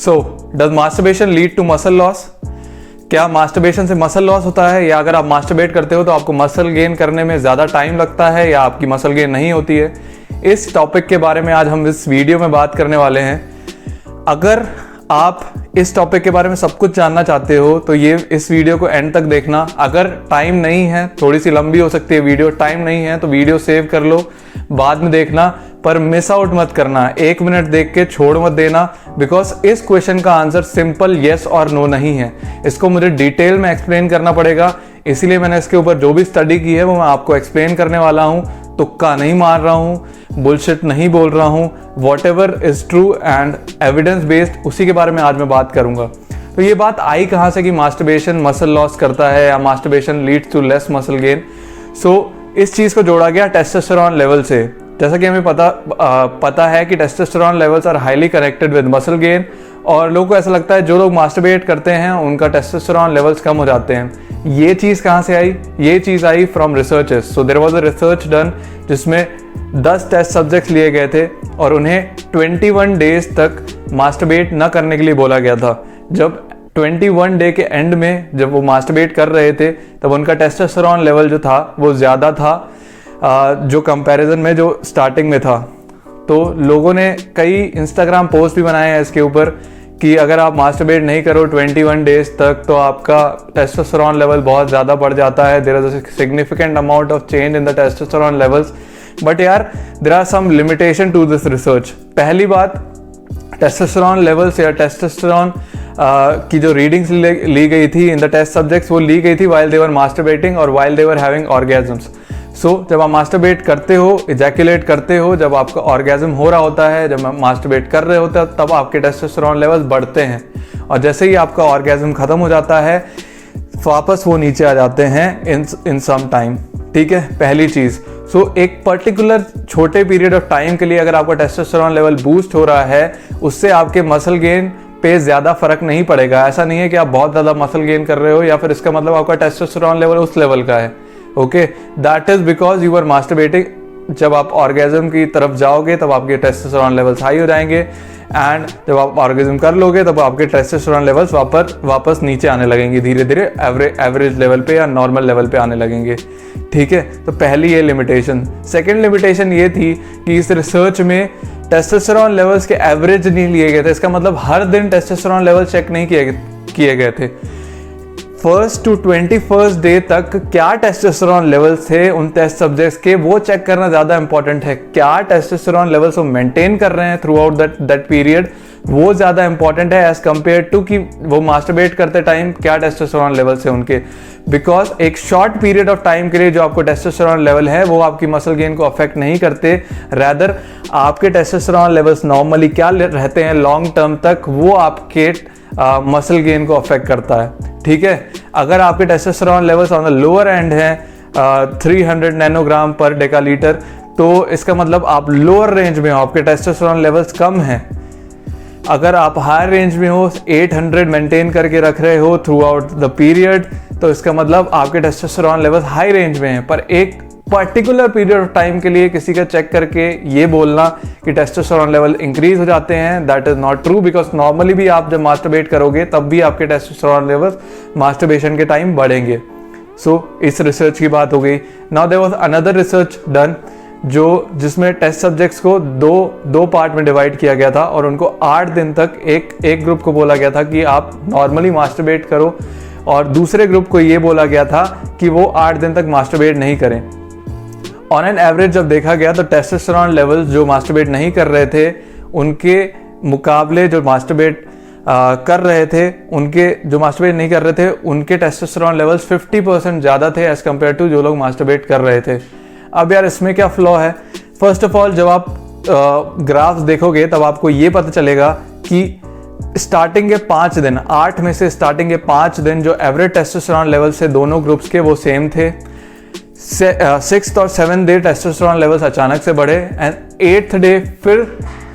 So does masturbation lead to muscle loss? क्या masturbation से muscle loss होता है, या अगर आप मास्टरबेट करते हो तो आपको मसल गेन करने में ज़्यादा टाइम लगता है या आपकी मसल गेन नहीं होती है? इस टॉपिक के बारे में आज हम इस वीडियो में बात करने वाले हैं। अगर आप इस टॉपिक के बारे में सब कुछ जानना चाहते हो तो ये इस वीडियो को एंड तक देखना। अगर टाइम नहीं है, थोड़ी सी लंबी हो सकती है वीडियो, टाइम नहीं है तो वीडियो सेव कर लो, बाद में देखना, पर मिस आउट मत करना। 1 मिनट देख के छोड़ मत देना, बिकॉज इस क्वेश्चन का आंसर सिंपल येस और नो नहीं है। इसको मुझे डिटेल में एक्सप्लेन करना पड़ेगा, इसीलिए मैंने इसके ऊपर जो भी स्टडी की है वो मैं आपको एक्सप्लेन करने वाला हूँ। तुक्का नहीं मार रहा हूँ, बुलशिट नहीं बोल रहा हूँ, what ever is true and evidence based, उसी के बारे में आज मैं बात करूंगा। तो ये बात आई कहाँ से कि मास्टरबेशन मसल लॉस करता है या masturbation leads to less muscle gain? इस चीज़ को जोड़ा गया टेस्टोस्टेरोन लेवल से। जैसा कि हमें पता है कि testosterone levels are highly connected with muscle gain, और लोगों को ऐसा लगता है जो लोग मास्टरबेट करते हैं उनका टेस्टोस्टेरोन लेवल्स कम हो जाते हैं। ये चीज़ कहाँ से आई? ये चीज़ आई from researches. So there was a research done जिसमें 10 टेस्ट सब्जेक्ट्स लिए गए थे और उन्हें 21 डेज तक मास्टरबेट न करने के लिए बोला गया था। जब 21 डे के एंड में जब वो मास्टरबेट कर रहे थे तब उनका टेस्टोस्टेरोन लेवल जो था वो ज़्यादा था जो कंपैरिजन में जो स्टार्टिंग में था। तो लोगों ने कई इंस्टाग्राम पोस्ट भी बनाए हैं इसके ऊपर कि अगर आप मास्टरबेट नहीं करो 21 डेज तक तो आपका टेस्टोस्टेरोन लेवल बहुत ज़्यादा बढ़ जाता है। There is a significant amount of change in the testosterone levels, but यार there are some limitation to this research. पहली बात, टेस्टोस्टेरोन लेवल्स या टेस्टोस्टेरोन की जो रीडिंग्स ली गई थी इन द टेस्ट सब्जेक्ट्स, वो ली गई थी वाइल दे वर मास्टरबेटिंग और while they were having orgasms. जब आप मास्टरबेट करते हो, इजैकुलेट करते हो, जब आपका ऑर्गेजम हो रहा होता है, जब आप मास्टरबेट कर रहे होते हो, तब आपके टेस्टोस्टेरोन लेवल्स बढ़ते हैं, और जैसे ही आपका ऑर्गेजम खत्म हो जाता है वापस वो नीचे आ जाते हैं इन सम टाइम। ठीक है, पहली चीज़। एक पर्टिकुलर छोटे पीरियड ऑफ टाइम के लिए अगर आपका टेस्टोस्टेरोन लेवल बूस्ट हो रहा है, उससे आपके मसल गेन पे ज़्यादा फर्क नहीं पड़ेगा। ऐसा नहीं है कि आप बहुत ज़्यादा मसल गेन कर रहे हो या फिर इसका मतलब आपका टेस्टोस्टेरोन लेवल उस लेवल का है। Okay, that is because you are masturbating. जब आप ऑर्गेजम की तरफ जाओगे तब आपके टेस्टोस्टेरोन लेवल्स हाई हो जाएंगे, एंड जब आप ऑर्गेजम कर लोगे तब आपके टेस्टोस्टेरोन लेवल्स वापस नीचे आने लगेंगे, धीरे धीरे एवरेज लेवल पे या नॉर्मल लेवल पे आने लगेंगे। ठीक है, तो पहली ये लिमिटेशन। सेकेंड लिमिटेशन ये थी कि इस रिसर्च में टेस्टोस्टेरोन लेवल्स के एवरेज नहीं लिए गए थे। इसका मतलब हर दिन टेस्टोस्टेरोन लेवल चेक नहीं किए गए थे। 1st to 21st डे तक क्या टेस्टोस्टेरोन लेवल्स थे उन टेस्ट सब्जेक्ट्स के, वो चेक करना ज़्यादा इंपॉर्टेंट है। क्या टेस्टोस्टेरोन लेवल्स वो मेंटेन कर रहे हैं थ्रू आउट दैट पीरियड, वो ज़्यादा इंपॉर्टेंट है एज कम्पेयर टू कि वो मास्टरबेट करते टाइम क्या टेस्टोस्टेरोन लेवल्स है उनके। बिकॉज एक शॉर्ट पीरियड ऑफ टाइम के लिए जो आपको टेस्टोस्टेरोन लेवल है वो आपकी मसल गेन को अफेक्ट नहीं करते, रैदर आपके टेस्टोस्टेरोन लेवल्स नॉर्मली क्या रहते हैं लॉन्ग टर्म तक, वो आपके मसल गेन को अफेक्ट करता है। ठीक है, अगर आपके testosterone levels on the lower and हैं 300 नैनोग्राम पर डेकालीटर, तो इसका मतलब आप लोअर रेंज में हो, आपके टेस्टोस्टेरोन लेवल्स कम हैं। अगर आप हायर रेंज में हो, 800 मेंटेन करके रख रहे हो थ्रू आउट द पीरियड, तो इसका मतलब आपके टेस्टोस्टेरोन लेवल्स हाई रेंज में हैं। पर एक पर्टिकुलर पीरियड ऑफ टाइम के लिए किसी का चेक करके ये बोलना कि टेस्टोस्टेरोन लेवल इंक्रीज हो जाते हैं, that is not true. Because normally भी आप जब मास्टरबेट करोगे तब भी आपके टेस्टोस्टेरोन लेवल्स मास्टरबेशन के टाइम बढ़ेंगे। इस रिसर्च की बात हो गई। Now there was another research done जिसमें टेस्ट सब्जेक्ट्स को दो पार्ट में डिवाइड किया गया था, और उनको 8 दिन तक एक ग्रुप को बोला गया था कि आप नॉर्मली मास्टरबेट करो, और दूसरे ग्रुप को ये बोला गया था कि वो 8 दिन तक मास्टरबेट नहीं करें। ऑन एन एवरेज जब देखा गया तो टेस्टोस्टेरोन लेवल्स जो मास्टरबेट नहीं कर रहे थे उनके मुकाबले जो मास्टरबेट कर रहे थे, उनके जो मास्टरबेट नहीं कर रहे थे उनके टेस्टोस्टेरोन लेवल्स 50% ज़्यादा थे एज कम्पेयर टू जो लोग मास्टरबेट कर रहे थे। अब यार इसमें क्या फ्लॉ है? फर्स्ट ऑफ ऑल, जब आप ग्राफ्स देखोगे तब आपको ये पता चलेगा कि स्टार्टिंग के 5 दिन, 8 में से स्टार्टिंग के 5 दिन जो एवरेज टेस्टोस्टेरोन लेवल से दोनों ग्रुप्स के वो सेम थे। 6th और 7th डे टेस्टोस्टेरोन लेवल्स अचानक से बढ़े, एंड 8th डे फिर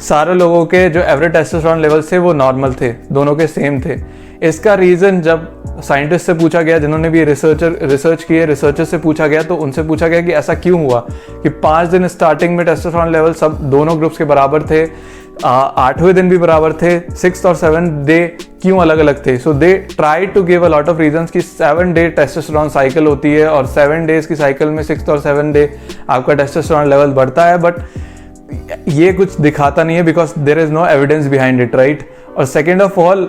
सारे लोगों के जो एवरेज टेस्टोस्टेरोन लेवल्स थे वो नॉर्मल थे, दोनों के सेम थे। इसका रीज़न जब साइंटिस्ट से पूछा गया, जिन्होंने भी रिसर्च की है, रिसर्चर से पूछा गया, तो उनसे पूछा गया कि ऐसा क्यों हुआ कि 5 दिन स्टार्टिंग में टेस्टोस्टेरोन लेवल सब दोनों ग्रुप्स के बराबर थे, 8वें दिन भी बराबर थे, 6th और 7th डे क्यों अलग अलग थे? So they try to give a lot of reasons कि 7 डे टेस्टोस्टेरोन साइकिल होती है और 7 डेज की साइकिल में 6th और 7th डे आपका टेस्टोस्टेरोन लेवल बढ़ता है, बट ये कुछ दिखाता नहीं है because there is no evidence behind it, right? और सेकेंड ऑफ ऑल,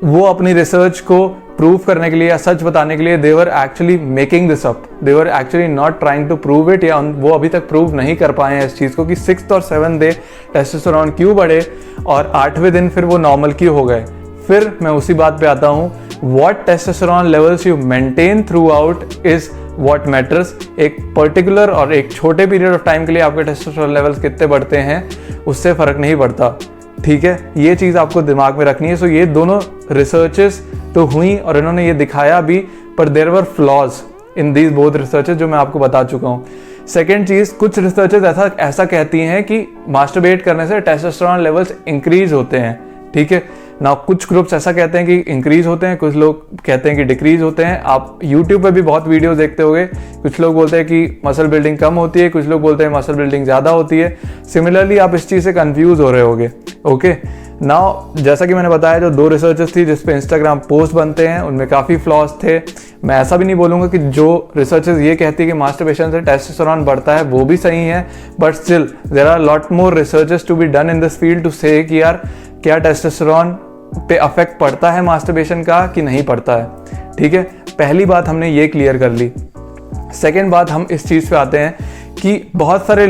वो अपनी रिसर्च को प्रूव करने के लिए या सच बताने के लिए they were actually making this up, they were actually not trying to prove it, या वो अभी तक प्रूव नहीं कर पाए हैं इस चीज़ को कि 6th और 7th डे टेस्टोस्टेरोन क्यों बढ़े और 8वें दिन फिर वो नॉर्मल क्यों हो गए। फिर मैं उसी बात पे आता हूँ, what testosterone levels you maintain through out is what matters. एक पर्टिकुलर और एक छोटे पीरियड ऑफ टाइम के लिए आपके टेस्टोस्टेरोन लेवल्स कितने बढ़ते हैं उससे फर्क नहीं पड़ता, ठीक है? ये चीज़ आपको दिमाग में रखनी है। सो ये दोनों रिसर्चेस तो हुई और इन्होंने ये दिखाया भी, पर there were flaws in these both researches जो मैं आपको बता चुका हूँ। सेकेंड चीज़, कुछ रिसर्चेस ऐसा कहती हैं कि मास्टरबेट करने से टेस्टोस्टेरोन लेवल्स इंक्रीज होते हैं, ठीक है ना? कुछ ग्रुप्स ऐसा कहते हैं कि इंक्रीज होते हैं, कुछ लोग कहते हैं कि डिक्रीज होते हैं। आप यूट्यूब पे भी बहुत वीडियोस देखते होंगे, कुछ लोग बोलते हैं कि मसल बिल्डिंग कम होती है, कुछ लोग बोलते हैं मसल बिल्डिंग ज़्यादा होती है। सिमिलरली आप इस चीज़ से कंफ्यूज हो रहे होगे, ओके? नाउ जैसा कि मैंने बताया, जो 2 रिसर्चेस थी जिस पे इंस्टाग्राम पोस्ट बनते हैं उनमें काफ़ी फ्लॉज थे। मैं ऐसा भी नहीं बोलूँगा कि जो रिसर्चेस ये कहती है कि मास्टरबेशन से टेस्टोस्टेरोन बढ़ता है वो भी सही है, but still there are lot more researches to be done in this field to say कि यार क्या टेस्टोस्टेरोन पे अफेक्ट पड़ता है मास्टरबेशन का कि नहीं पड़ता है, ठीक है? पहली बात हमने ये क्लियर कर ली। सेकेंड बात, हम इस चीज़ पे आते हैं कि बहुत सारे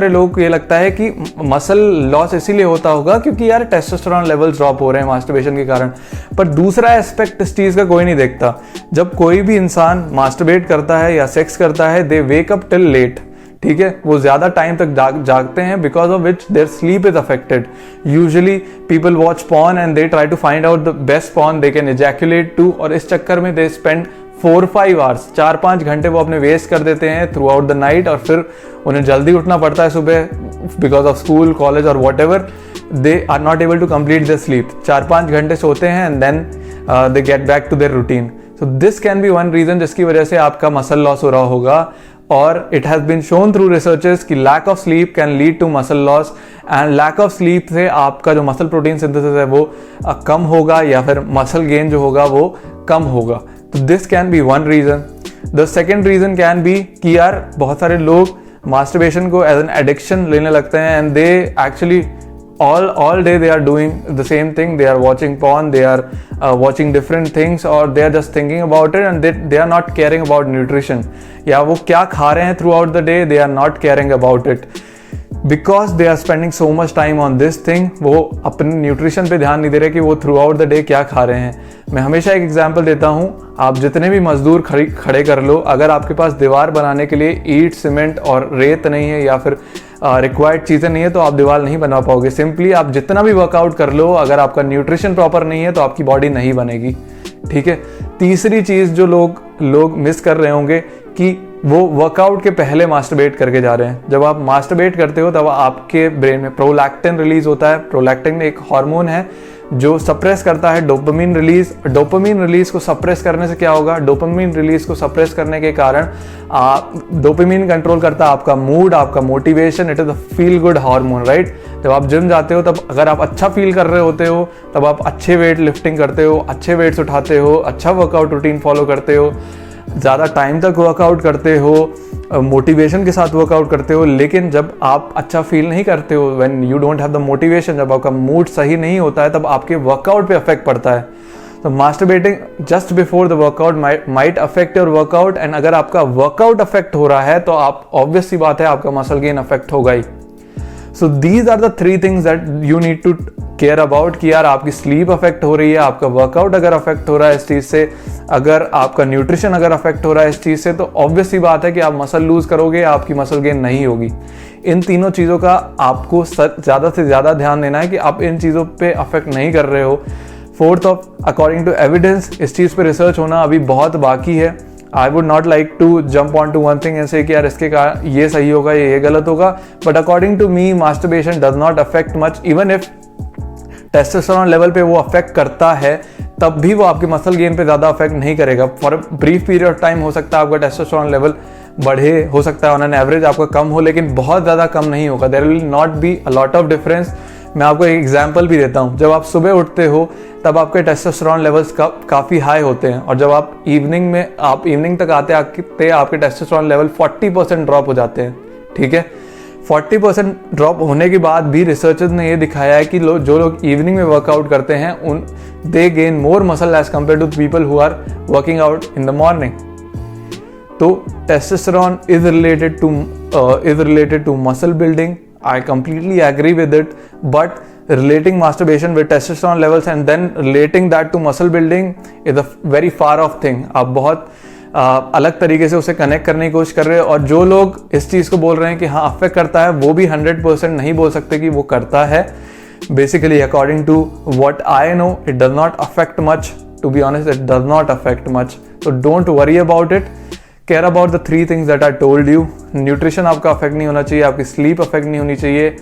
लोग को ये लगता है कि मसल लॉस इसीलिए होता होगा क्योंकि यार टेस्टोस्टेरोन लेवल ड्रॉप हो रहे हैं मास्टरबेशन के कारण। पर दूसरा एस्पेक्ट इस चीज़ का कोई नहीं देखता। जब कोई भी इंसान मास्टरबेट करता है या सेक्स करता है, they wake up till late, ठीक है? वो ज़्यादा टाइम तक जागते हैं, because of which their sleep is affected. Usually people watch porn and they try to find out the best porn they can ejaculate to, और इस चक्कर में दे स्पेंड 4-5 आवर्स, 4-5 घंटे वो अपने वेस्ट कर देते हैं थ्रू आउट द नाइट, और फिर उन्हें जल्दी उठना पड़ता है सुबह बिकॉज ऑफ स्कूल, कॉलेज और whatever. They are not able to complete the sleep. 4-5 घंटे सोते हैं and then they get back to their routine. So this can be one reason जिसकी वजह से आपका मसल लॉस हो रहा होगा। और it has been shown through researches कि lack of sleep can lead to muscle loss, and lack of sleep से आपका जो मसल प्रोटीन सिंथेसिस है वो कम होगा, या फिर मसल गेन जो होगा वो कम होगा। तो this can be one reason. The second reason can be कि यार बहुत सारे लोग मास्टरबेशन को एज एन एडिक्शन लेने लगते हैं, and they actually all day they are doing the same thing. They are watching porn, they are watching different things, or they are just thinking about it, and they are not caring about nutrition. या वो क्या खा रहे हैं throughout the day, they are not caring about it because they are spending so much time on this thing. वो अपने nutrition पे ध्यान नहीं दे रहे कि वो थ्रू आउट द डे क्या खा रहे हैं। मैं हमेशा एक एग्जाम्पल देता हूँ, आप जितने भी मजदूर खड़े कर लो, अगर आपके पास दीवार बनाने के लिए ईंट, सीमेंट और रेत नहीं है या फिर रिक्वायर्ड चीज़ें नहीं है तो आप दीवार नहीं बना पाओगे। सिंपली आप जितना भी वर्कआउट कर लो, अगर आपका न्यूट्रिशन प्रॉपर नहीं है तो आपकी बॉडी नहीं बनेगी, ठीक है? तीसरी चीज़ जो लोग मिस कर रहे होंगे कि वो वर्कआउट के पहले मास्टरबेट करके जा रहे हैं। जब आप मास्टरबेट करते हो तब आपके ब्रेन में प्रोलैक्टिन रिलीज होता है। प्रोलैक्टिन एक हार्मोन है जो सप्रेस करता है डोपामिन रिलीज। डोपामिन रिलीज को सप्रेस करने से क्या होगा? डोपामिन रिलीज को सप्रेस करने के कारण डोपामिन कंट्रोल करता है आपका मूड, आपका motivation. It is a feel good hormone, right? जब आप जिम जाते हो तब अगर आप अच्छा फील कर रहे होते हो तब आप अच्छे वेट लिफ्टिंग करते हो, अच्छे वेट्स उठाते हो, अच्छा वर्कआउट रूटीन फॉलो करते हो, ज़्यादा टाइम तक वर्कआउट करते हो, मोटिवेशन के साथ वर्कआउट करते हो। लेकिन जब आप अच्छा फील नहीं करते हो, when you don't have the motivation, जब आपका मूड सही नहीं होता है, तब आपके वर्कआउट पे अफेक्ट पड़ता है। तो masturbating just before the workout might affect your workout, and अगर आपका वर्कआउट अफेक्ट हो रहा है तो आप ऑब्वियस सी बात है आपका मसल गेन अफेक्ट होगा ही। So these are the 3 things that you need to care about कि यार आपकी स्लीप अफेक्ट हो रही है, आपका वर्कआउट अगर अफेक्ट हो रहा है इस चीज़ से, अगर आपका न्यूट्रिशन अगर अफेक्ट हो रहा है इस चीज़ से, तो ऑब्वियस सी बात है कि आप मसल लूज करोगे, आपकी मसल गेन नहीं होगी। इन तीनों चीज़ों का आपको ज़्यादा से ज़्यादा ध्यान देना है कि आप इन चीज़ों पे अफेक्ट नहीं कर रहे हो। Fourth of according to evidence, इस चीज़ पे रिसर्च होना अभी बहुत बाकी है। I would not like to jump on to one thing and say कि यार इसके कारण ये सही होगा, ये गलत होगा। But according to me masturbation does not affect much, even if testosterone level पे वो अफेक्ट करता है तब भी वो आपके मसल गेन पे ज़्यादा अफेक्ट नहीं करेगा। For a brief period of time हो सकता है आपका टेस्टोस्टेरोन लेवल बढ़े, हो सकता है ऑन एन एवरेज आपका कम हो, लेकिन बहुत ज़्यादा कम नहीं होगा। There will not be a lot of difference मैं आपको एक एग्जांपल भी देता हूँ। जब आप सुबह उठते हो तब आपके टेस्टोस्टेरोन लेवल्स काफ़ी हाई होते हैं, और जब आप इवनिंग तक आते आपके टेस्टोस्टेरोन लेवल 40% ड्रॉप हो जाते हैं। ठीक है, 40% ड्रॉप होने के बाद भी रिसर्चर्स ने ये दिखाया है कि जो लोग इवनिंग में वर्कआउट करते हैं they gain more muscle as compare to people who are working out in the morning. तो testosterone is related to muscle building. I completely agree with it, but relating masturbation with testosterone levels and then relating that to muscle building is a very far off thing. आप बहुत अलग तरीके से उसे connect करने की कोशिश कर रहे हैं, और जो लोग इस चीज़ को बोल रहे हैं कि हाँ अफेक्ट करता है, वो भी 100% नहीं बोल सकते कि वो करता है। Basically, according to what I know, it does not affect much. To be honest, it does not affect much. So don't worry about it. Care about the 3 things that I told you. Nutrition आपका affect नहीं होना चाहिए, आपकी sleep affect नहीं होनी चाहिए,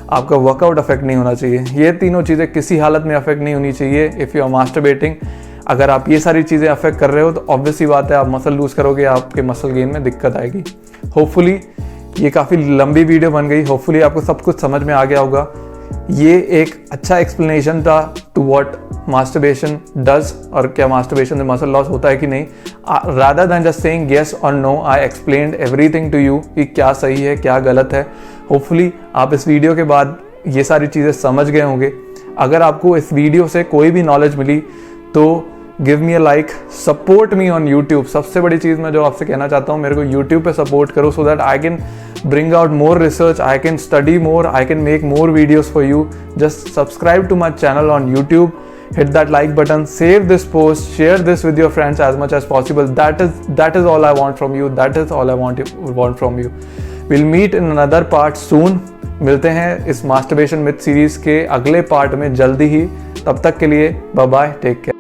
आपका workout affect नहीं होना चाहिए। ये तीनों चीज़ें किसी हालत में अफेक्ट नहीं होनी चाहिए इफ़ यू आर मास्टरबेटिंग। अगर आप ये सारी चीज़ें अफेक्ट कर रहे हो तो ऑब्वियसली बात है आप मसल लूज़ करोगे, आपके मसल गेन में दिक्कत आएगी। होपफुली ये काफ़ी लंबी वीडियो बन गई, होपफुली आपको सब कुछ समझ में आ गया होगा। ये एक अच्छा एक्सप्लेनेशन था टू व्हाट मास्टरबेशन डज, और क्या मास्टरबेशन से मसल लॉस होता है कि नहीं। Rather than just saying yes और no, I explained everything to you कि क्या सही है क्या गलत है। होपफुली आप इस वीडियो के बाद ये सारी चीज़ें समझ गए होंगे। अगर आपको इस वीडियो से कोई भी नॉलेज मिली तो give me a like, support me on YouTube. सबसे बड़ी चीज़ मैं जो आपसे कहना चाहता हूँ, मेरे को यूट्यूब पे सपोर्ट करो so that I can bring out more research, I can study more, I can make more videos for you. Just subscribe to my channel on YouTube, hit that like button, save this post, share this with your friends as much as possible. That is all I want from you. That is all I want from you. We'll meet in another part soon. मिलते हैं इस masturbation myth series के अगले part में जल्दी ही। तब तक के लिए बाय बाय, टेक केयर।